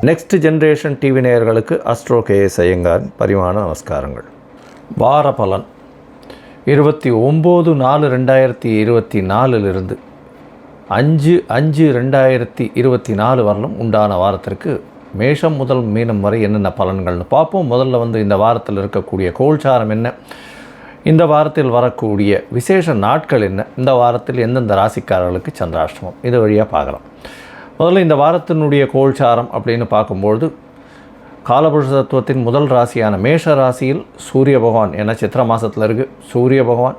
Next generation TV நேயர்களுக்கு astro KS ஐயங்காரின் பரிமாண நமஸ்காரங்கள். வார பலன் 29/4/2024 5/5/2024 வரலும் உண்டான வாரத்திற்கு மேஷம் முதல் மீனம் வரை என்னென்ன பலன்கள்னு பார்ப்போம். முதல்ல இந்த வாரத்தில் இருக்கக்கூடிய கோல்சாரம் என்ன, இந்த வாரத்தில் வரக்கூடிய விசேஷ நாட்கள் என்ன, இந்த வாரத்தில் எந்தெந்த ராசிக்காரர்களுக்கு சந்திராஷ்டமம், இது வழியாக பார்க்கலாம். முதல்ல இந்த வாரத்தினுடைய கோல்சாரம் அப்படின்னு பார்க்கும்பொழுது காலபுருஷ தத்துவத்தின் முதல் ராசியான மேஷ ராசியில் சூரிய பகவான், ஏன்னா சித்திரை மாதத்தில் இருக்குது, சூரிய பகவான்,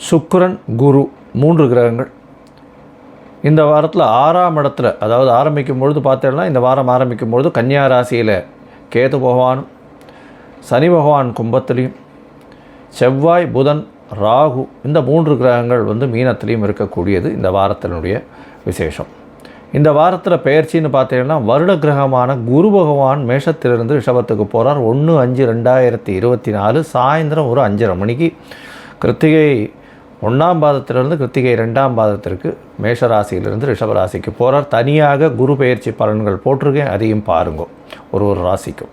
சுக்கிரன், குரு 3 கிரகங்கள் இந்த வாரத்தில் 6ஆம் இடத்துல, அதாவது ஆரம்பிக்கும் பொழுது பார்த்தோம்னா இந்த வாரம் ஆரம்பிக்கும் பொழுது கன்னியா ராசியில் கேது பகவானும், சனி பகவான் கும்பத்திலையும், செவ்வாய், புதன், ராகு இந்த 3 கிரகங்கள் மீனத்திலையும் இருக்கக்கூடியது இந்த வாரத்தினுடைய விசேஷம். இந்த வாரத்தில் பெயர்ச்சின்னு பார்த்தீங்கன்னா வருட கிரகமான குரு பகவான் மேஷத்திலிருந்து ரிஷபத்துக்கு போகிறார். 1/5/2024 சாயந்தரம் ஒரு 5:30 மணிக்கு கிருத்திகை 1ஆம் பாதத்திலிருந்து கிருத்திகை 2ஆம் பாதத்திற்கு மேஷராசியிலிருந்து ரிஷபராசிக்கு போகிறார். தனியாக குரு பெயர்ச்சி பலன்கள் போட்டிருக்கேன், அதையும் பாருங்க ஒரு ராசிக்கும்.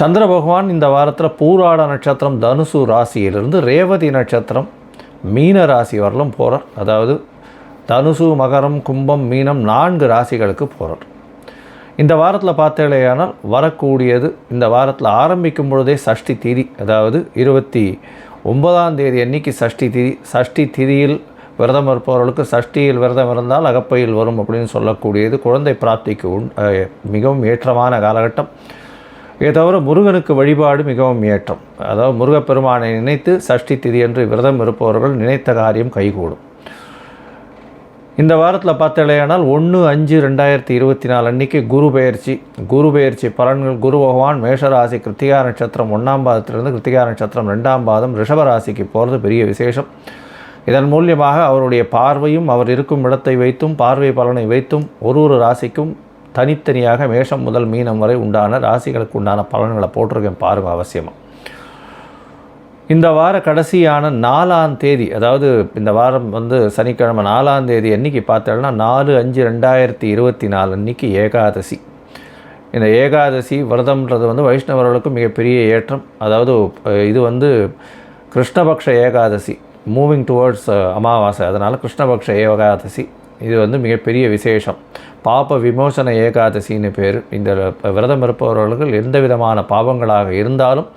சந்திர பகவான் இந்த வாரத்தில் பூராட நட்சத்திரம் தனுசு ராசியிலிருந்து ரேவதி நட்சத்திரம் மீன ராசி வரலும் போகிறார். அதாவது தனுசு, மகரம், கும்பம், மீனம் 4 ராசிகளுக்கு போகிறார். இந்த வாரத்தில் பார்த்தேனால் வரக்கூடியது, இந்த வாரத்தில் ஆரம்பிக்கும் பொழுதே சஷ்டி திதி, அதாவது 29ஆம் தேதி அன்னைக்கு சஷ்டி திதி. சஷ்டி திதியில் விரதம் இருப்பவர்களுக்கு சஷ்டியில் விரதம் இருந்தால் அகப்பையில் வரும் அப்படின்னு சொல்லக்கூடியது குழந்தை பிராப்திக்கு மிகவும் ஏற்றமான காலகட்டம். இதை தவிர முருகனுக்கு வழிபாடு மிகவும் ஏற்றம். அதாவது முருகப்பெருமானை நினைத்து சஷ்டி திதி என்று விரதம் இருப்பவர்கள் நினைத்த காரியம் கைகூடும். இந்த வாரத்தில் பார்த்தலையானால் 1/5/2024 அன்றைக்கி குரு பெயர்ச்சி பலன்கள். குரு பகவான் மேஷராசி கிருத்திகா நட்சத்திரம் 1ஆம் பாதத்திலிருந்து கிருத்திகா நட்சத்திரம் 2ஆம் பாதம் ரிஷபராசிக்கு போகிறது பெரிய விசேஷம். இதன் மூலியமாக அவருடைய பார்வையும் அவர் இருக்கும் இடத்தை வைத்தும் பார்வை பலனை வைத்தும் ஒரு ராசிக்கும் தனித்தனியாக மேஷம் முதல் மீனம் வரை உண்டான ராசிகளுக்கு உண்டான பலன்களை போட்டிருக்கேன், பாருங்கள் அவசியமாக. இந்த வார கடைசியான 4ஆம் தேதி, அதாவது இந்த வாரம் சனிக்கிழமை 4ஆம் தேதி அன்றைக்கி பார்த்தோம்னா 4/5/2024 அன்றைக்கி ஏகாதசி. இந்த ஏகாதசி விரதம்ன்றது வைஷ்ணவர்களுக்கு மிகப்பெரிய ஏற்றம். அதாவது இது கிருஷ்ணபக்ஷ ஏகாதசி, மூவிங் டுவர்ட்ஸ் அமாவாசை, அதனால் கிருஷ்ணபக்ஷ ஏகாதசி இது மிகப்பெரிய விசேஷம். பாப விமோசன ஏகாதசின்னு பேர். இந்த விரதம் இருப்பவர்களுக்கு எந்த விதமான பாவங்களாக இருந்தாலும்,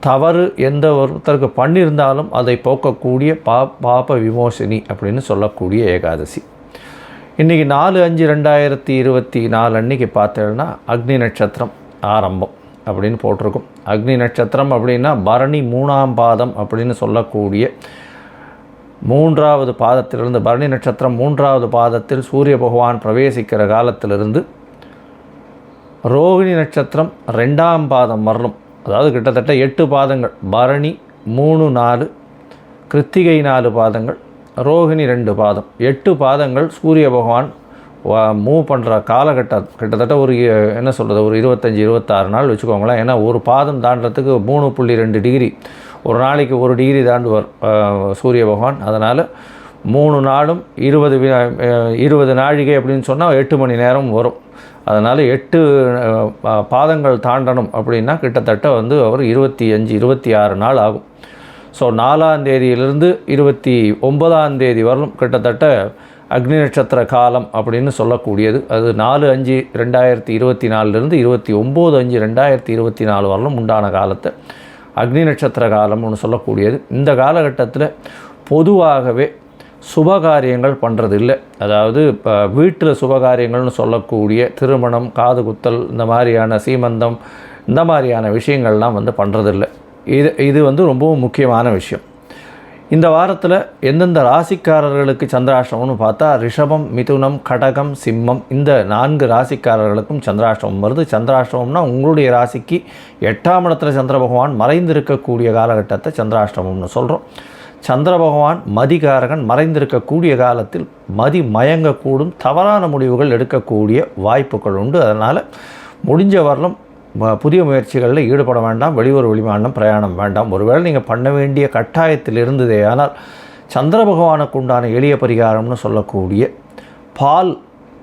தவறு எந்த ஒருத்தருக்கு பண்ணியிருந்தாலும் அதை போக்கக்கூடிய பாப விமோசனி அப்படின்னு சொல்லக்கூடிய ஏகாதசி. இன்றைக்கி 4/5/2024 அன்றைக்கி பார்த்தோன்னா அக்னி நட்சத்திரம் ஆரம்பம் அப்படின்னு போட்டிருக்கும். அக்னி நட்சத்திரம் அப்படின்னா பரணி 3ஆம் பாதம் அப்படின்னு சொல்லக்கூடிய 3வது பாதத்திலிருந்து, பரணி நட்சத்திரம் 3வது பாதத்தில் சூரிய பகவான் பிரவேசிக்கிற காலத்திலிருந்து ரோகிணி நட்சத்திரம் 2ஆம் பாதம் வரணும். அதாவது கிட்டத்தட்ட 8 பாதங்கள். பரணி 3, 4, கிருத்திகை 4 பாதங்கள், ரோகிணி 2 பாதம், 8 பாதங்கள் சூரிய பகவான் மூவ் பண்ணுற காலகட்டம். கிட்டத்தட்ட ஒரு ஒரு 25-26 நாள் வச்சுக்கோங்களேன். ஏன்னா ஒரு பாதம் தாண்டறதுக்கு 3.2 டிகிரி, ஒரு நாளைக்கு 1 டிகிரி தாண்டுவார் சூரிய பகவான். அதனால் 3 நாளும் 20 நாழிகை அப்படின்னு சொன்னால் 8 மணி நேரம் வரும். அதனால் 8 பாதங்கள் தாண்டணும் அப்படின்னா கிட்டத்தட்ட அவர் 25-26 நாள் ஆகும். ஸோ 4ஆம் தேதியிலிருந்து 29ஆம் தேதி வரலும் கிட்டத்தட்ட அக்னி நட்சத்திர காலம் அப்படின்னு சொல்லக்கூடியது. அது 4/5/2024 29/5/2024 வரலும் உண்டான காலத்தை அக்னி நட்சத்திர காலம்னு சொல்லக்கூடியது. இந்த காலகட்டத்தில் பொதுவாகவே சுபகாரியங்கள் பண்ணுறது இல்லை. அதாவது இப்போ வீட்டில் சுபகாரியங்கள்னு சொல்லக்கூடிய திருமணம், காது குத்தல், இந்த மாதிரியான சீமந்தம், இந்த மாதிரியான விஷயங்கள்லாம் பண்ணுறதில்லை. இது ரொம்பவும் முக்கியமான விஷயம். இந்த வாரத்தில் எந்தெந்த ராசிக்காரர்களுக்கு சந்திராஷ்டமம்னு பார்த்தா ரிஷபம், மிதுனம், கடகம், சிம்மம் இந்த 4 ராசிக்காரர்களுக்கும் சந்திராஷ்டமம் வருது. சந்திராஷ்டமம்னா உங்களுடைய ராசிக்கு 8ஆம் இடத்துல சந்திர பகவான் மறைந்திருக்கக்கூடிய காலகட்டத்தை சந்திராஷ்டமம்னு சொல்கிறோம். சந்திர பகவான் மதிகாரகன் மறைந்திருக்கக்கூடிய காலத்தில் மதி மயங்கக்கூடும், தவறான முடிவுகள் எடுக்கக்கூடிய வாய்ப்புகள் உண்டு. அதனால் முடிஞ்ச வரலும் புதிய முயற்சிகளில் ஈடுபட வேண்டாம். வெளியூர் வெளிமாநிலம் பிரயாணம் வேண்டாம். ஒருவேளை நீங்கள் பண்ண வேண்டிய கட்டாயத்தில் இருந்ததே ஆனால் சந்திர பகவானுக்கு உண்டான எளிய பரிகாரம்னு சொல்லக்கூடிய பால்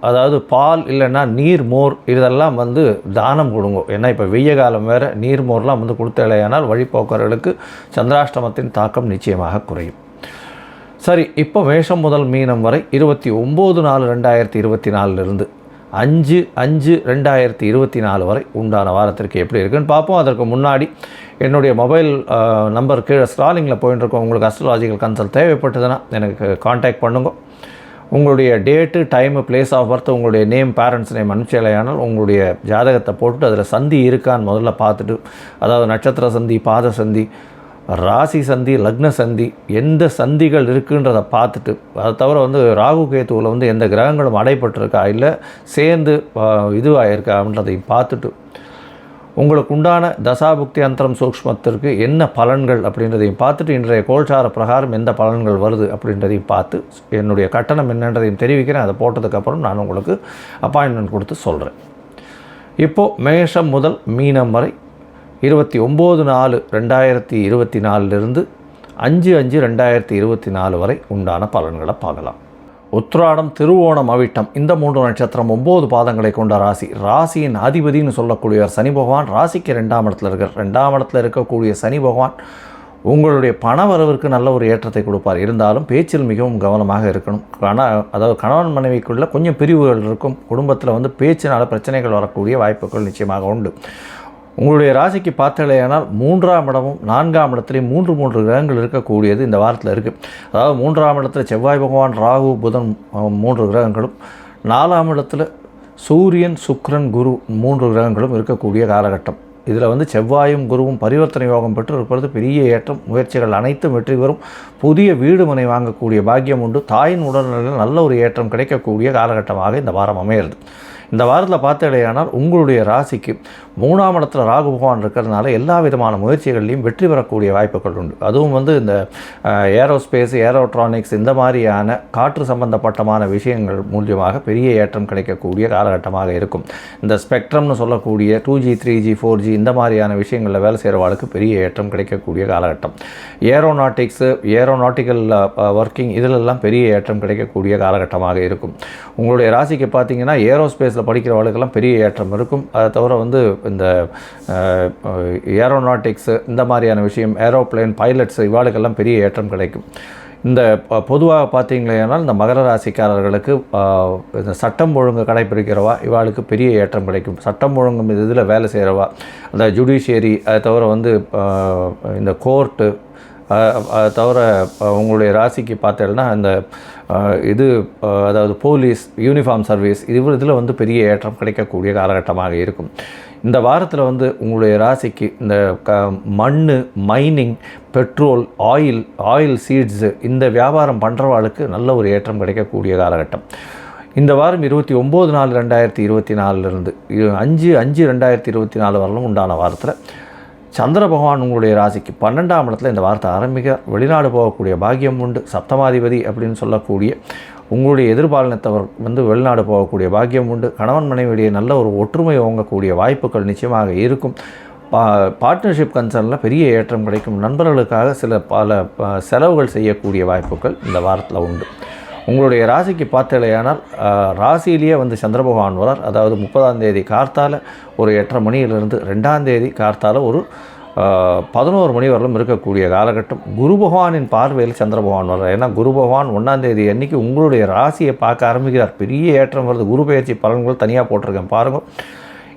அதாவது பால் இல்லைன்னா நீர் மோர் இதெல்லாம் வந்து தானம் கொடுங்க. ஏன்னா இப்போ வெய்ய காலம் வேறு, நீர் மோர்லாம் வந்து கொடுத்தலையானால் வழிபோக்கர்களுக்கு சந்திராஷ்டமத்தின் தாக்கம் நிச்சயமாக குறையும். சரி, இப்போ மேஷம் முதல் மீனம் வரை 29/4/2024 5/5/2024 வரை உண்டான வாரத்திற்கு எப்படி இருக்குன்னு பார்ப்போம். அதற்கு முன்னாடி என்னுடைய மொபைல் நம்பர் கீழே ஸ்க்ராலிங்கில் போயின்னு இருக்கோம். உங்களுக்கு அஸ்ட்ராலாஜிக்கல் கன்சல்ட் தேவைப்பட்டதுன்னா எனக்கு காண்டாக்ட் பண்ணுங்க. உங்களுடைய date, time, place of birth, உங்களுடைய நேம், பேரண்ட்ஸ் நேம் அனுப்பிச்சலையானால் உங்களுடைய ஜாதகத்தை போட்டுட்டு அதில் சந்தி இருக்கான்னு முதல்ல பார்த்துட்டு, அதாவது நட்சத்திர சந்தி, பாத சந்தி, ராசி சந்தி, லக்ன சந்தி, எந்த சந்திகள் இருக்குன்றதை பார்த்துட்டு, அதை தவிர வந்து ராகு கேத்துவில் வந்து எந்த கிரகங்களும் அடைப்பட்டிருக்கா இல்லை சேர்ந்து இதுவாகிருக்கா அப்படின்றதையும் பார்த்துட்டு, உங்களுக்கு உண்டான தசாபுக்தி அந்தரம் சூக்ஷ்மத்திற்கு என்ன பலன்கள் அப்படின்றதையும் பார்த்துட்டு, இன்றைய கோல்சார பிரகாரம் எந்த பலன்கள் வருது அப்படின்றதையும் பார்த்து என்னுடைய கட்டணம் என்னன்றதையும் தெரிவிக்கிறேன். அதை போட்டதுக்கப்புறம் நான் உங்களுக்கு அப்பாயின்மெண்ட் கொடுத்து சொல்கிறேன். இப்போது மேஷம் முதல் மீனம் வரை 29/4/2024 5/5/2024 வரை உண்டான பலன்களை பார்க்கலாம். உத்திராடம், திருவோணம், அவிட்டம் இந்த 3 நட்சத்திரம் 9 பாதங்களை கொண்ட ராசி. ராசியின் அதிபதினு சொல்லக்கூடியவர் சனி பகவான். ராசிக்கு 2ஆம் இடத்துல இருக்கார். 2ஆம் இடத்துல இருக்கக்கூடிய சனி பகவான் உங்களுடைய பண வரவிற்கு நல்ல ஒரு ஏற்றத்தை கொடுப்பார். இருந்தாலும் பேச்சில் மிகவும் கவனமாக இருக்கணும். அதாவது கணவன் மனைவிக்குள்ள கொஞ்சம் பிரிவுகள் இருக்கும். குடும்பத்தில் வந்து பேச்சினால் பிரச்சனைகள் வரக்கூடிய வாய்ப்புகள் நிச்சயமாக உண்டு. உங்களுடைய ராசிக்கு பார்த்தலையானால் 3ஆம் இடமும் 4ஆம் இடத்துலையும் 3 கிரகங்கள் இருக்கக்கூடியது இந்த வாரத்தில் இருக்குது. அதாவது 3ஆம் இடத்துல செவ்வாய் பகவான், ராகு, புதன் 3 கிரகங்களும், 4ஆம் இடத்துல சூரியன், சுக்கிரன், குரு 3 கிரகங்களும் இருக்கக்கூடிய காலகட்டம். இதில் வந்து செவ்வாயும் குருவும் பரிவர்த்தனை யோகம் பெற்று இருப்பது பெரிய ஏற்றம். முயற்சிகள் அனைத்தும் வெற்றி பெறும். புதிய வீடு மனை வாங்கக்கூடிய பாக்கியம் உண்டு. தாயின் உடல்நிலையில் நல்ல ஒரு ஏற்றம் கிடைக்கக்கூடிய காலகட்டமாக இந்த வாரம் அமையிறது. இந்த வாரத்தில் பார்த்தடையானால் உங்களுடைய ராசிக்கு 3ஆம் இடத்துல ராகு பகவான் இருக்கிறதுனால எல்லா விதமான முயற்சிகள்லையும் வெற்றி பெறக்கூடிய வாய்ப்புகள் உண்டு. அதுவும் வந்து இந்த ஏரோஸ்பேஸ், ஏரோட்ரானிக்ஸ் இந்த மாதிரியான காற்று சம்பந்தப்பட்டமான விஷயங்கள் மூலியமாக பெரிய ஏற்றம் கிடைக்கக்கூடிய காலகட்டமாக இருக்கும். இந்த ஸ்பெக்ட்ரம்னு சொல்லக்கூடிய 2G, 3G, 4G இந்த மாதிரியான விஷயங்களில் வேலை செய்கிறவாளுக்கு பெரிய ஏற்றம் கிடைக்கக்கூடிய காலகட்டம். ஏரோநாட்டிக்கல் ஒர்க்கிங் இதிலெல்லாம் பெரிய ஏற்றம் கிடைக்கக்கூடிய காலகட்டமாக இருக்கும். உங்களுடைய ராசிக்கு பார்த்தீங்கன்னா ஏரோஸ்பேஸில் படிக்கிறவர்களுக்கெல்லாம் பெரிய ஏற்றம் இருக்கும். அதை தவிர வந்து இந்த ஏரோநாட்டிக்ஸு இந்த மாதிரியான விஷயம், ஏரோப்ளேன் பைலட்ஸ் இவாளுக்கெல்லாம் பெரிய ஏற்றம் கிடைக்கும். இந்த பொதுவாக பார்த்தீங்களேனால் இந்த மகர ராசிக்காரர்களுக்கு இந்த சட்டம் ஒழுங்கு கடைப்பிடிக்கிறவா இவாளுக்கு பெரிய ஏற்றம் கிடைக்கும். சட்டம் ஒழுங்கு இதில் வேலை செய்கிறவா, அந்த ஜுடிஷியரி, அதை தவிர வந்து இந்த கோர்ட்டு, அதை தவிர உங்களுடைய ராசிக்கு பார்த்தேன்னா இந்த அதாவது போலீஸ், யூனிஃபார்ம் சர்வீஸ் இதில் வந்து பெரிய ஏற்றம் கிடைக்கக்கூடிய காலகட்டமாக இருக்கும். இந்த வாரத்தில் வந்து உங்களுடைய ராசிக்கு இந்த மண், மைனிங், பெட்ரோல், ஆயில் சீட்ஸு இந்த வியாபாரம் பண்ணுறவாளுக்கு நல்ல ஒரு ஏற்றம் கிடைக்கக்கூடிய காலகட்டம். இந்த வாரம் 29/4/2024 5/5/2024 வரலும் உண்டான வாரத்தில் சந்திர பகவான் உங்களுடைய ராசிக்கு 12ஆம் இடத்துல இந்த வாரத்தை ஆரம்பிக்க வெளிநாடு போகக்கூடிய பாக்கியம் உண்டு. சப்தமாதிபதி அப்படின்னு சொல்லக்கூடிய உங்களுடைய எதிர்பாலினத்தவர் வந்து வெளிநாடு போகக்கூடிய பாக்கியம் உண்டு. கணவன் மனைவியிடையே நல்ல ஒரு ஒற்றுமை ஓங்கக்கூடிய வாய்ப்புகள் நிச்சயமாக இருக்கும். பார்ட்னர்ஷிப் கன்சர்னில் பெரிய ஏற்றம் கிடைக்கும். நண்பர்களுக்காக பல செலவுகள் செய்யக்கூடிய வாய்ப்புகள் இந்த வாரத்தில் உண்டு. உங்களுடைய ராசிக்கு பார்த்தலையானால் ராசியிலேயே வந்து சந்திர பகவான் வரார். அதாவது 30ஆம் தேதி கார்த்தால ஒரு 8:30 மணியிலிருந்து 2ஆம் தேதி கார்த்தால ஒரு 11 மணி வரலும் இருக்கக்கூடிய காலகட்டம். குரு பகவானின் பார்வையில் சந்திர பகவான் வர்றார். ஏன்னா குரு பகவான் 1ஆம் தேதி அன்றைக்கி உங்களுடைய ராசியை பார்க்க ஆரம்பிக்கிறார். பெரிய ஏற்றம் வருது. குரு பெயர்ச்சி பலன்கள் தனியாக போட்டிருக்கேன் பாருங்கள்.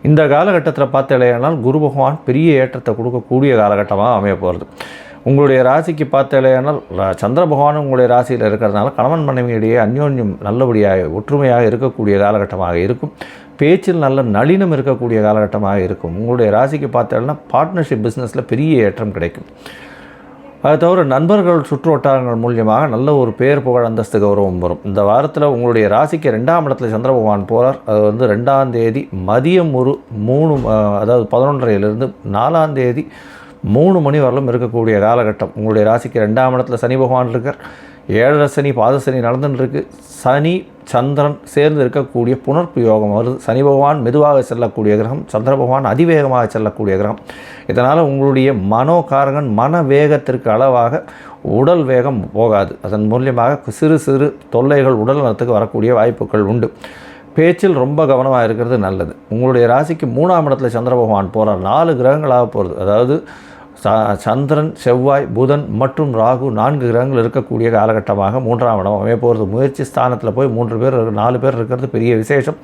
இந்த காலகட்டத்தில் பார்த்தலையானால் குரு பகவான் பெரிய ஏற்றத்தை கொடுக்கக்கூடிய காலகட்டமாக அமைய போகிறது. உங்களுடைய ராசிக்கு பார்த்தலையானால் சந்திர பகவானும் உங்களுடைய ராசியில் இருக்கிறதுனால கணவன் மனைவியிடையே அந்யோன்யம் நல்லபடியாக ஒற்றுமையாக இருக்கக்கூடிய காலகட்டமாக இருக்கும். பேச்சில் நல்ல நளினம் இருக்கக்கூடிய காலகட்டமாக இருக்கும். உங்களுடைய ராசிக்கு பார்த்தோம்னா பார்ட்னர்ஷிப் பிஸ்னஸில் பெரிய ஏற்றம் கிடைக்கும். அதை தவிர நண்பர்கள், சுற்று வட்டாரங்கள் மூலியமாக நல்ல ஒரு பேர், புகழ், அந்தஸ்து, கௌரவம் வரும். இந்த வாரத்தில் உங்களுடைய ராசிக்கு 2ஆம் இடத்துல சந்திர பகவான் போகிறார். அது வந்து 2ஆம் தேதி மதியம் ஒரு 3 அதாவது 11:30 4ஆம் தேதி 3 மணி வரலும் இருக்கக்கூடிய காலகட்டம். உங்களுடைய ராசிக்கு 2ஆம் இடத்துல சனி பகவான் இருக்கார். 7 சனி, பாத சனி நடந்துட்டுருக்கு. சனி சந்திரன் சேர்ந்து இருக்கக்கூடிய புனர்ப்பு யோகம் வருது. சனி பகவான் மெதுவாக செல்லக்கூடிய கிரகம், சந்திர பகவான் அதிவேகமாக செல்லக்கூடிய கிரகம். இதனால் உங்களுடைய மனோகாரகன் மன வேகத்திற்கு அளவாக உடல் வேகம் போகாது. அதன் மூலியமாக சிறு சிறு தொல்லைகள் உடல் நலத்துக்கு வரக்கூடிய வாய்ப்புகள் உண்டு. பேச்சில் ரொம்ப கவனமாக இருக்கிறது நல்லது. உங்களுடைய ராசிக்கு 3ஆம் இடத்துல சந்திர பகவான் போகிறார். 4 கிரகங்களாக போகிறது. அதாவது சந்திரன், செவ்வாய், புதன் மற்றும் ராகு 4 கிரகங்கள் இருக்கக்கூடிய காலகட்டமாக 3ஆம் இடம் அமைய போகிறது. முயற்சி ஸ்தானத்தில் போய் 4 பேர் இருக்கிறது பெரிய விசேஷம்.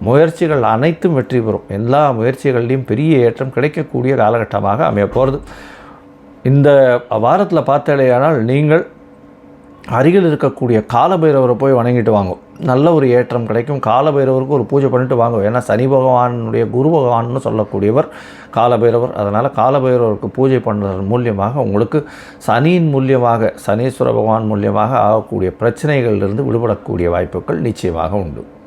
முயற்சிகள் அனைத்தும் வெற்றி பெறும். எல்லா முயற்சிகள்லையும் பெரிய ஏற்றம் கிடைக்கக்கூடிய காலகட்டமாக அமைய போகிறது. இந்த வாரத்தில் பார்த்தாலேயானால் நீங்கள் அருகில் இருக்கக்கூடிய காலபைரவரை போய் வணங்கிட்டு வாங்க. நல்ல ஒரு ஏற்றம் கிடைக்கும். காலபைரவருக்கு ஒரு பூஜை பண்ணிட்டு வாங்க. ஏன்னா சனி பகவானுடைய குரு பகவான்னு சொல்லக்கூடியவர் காலபைரவர். அதனால் காலபைரவருக்கு பூஜை பண்ணுறது மூலியமாக உங்களுக்கு சனியின் மூலியமாக, சனீஸ்வர பகவான் மூலியமாக ஆகக்கூடிய பிரச்சனைகளிலிருந்து விடுபடக்கூடிய வாய்ப்புகள் நிச்சயமாக உண்டு.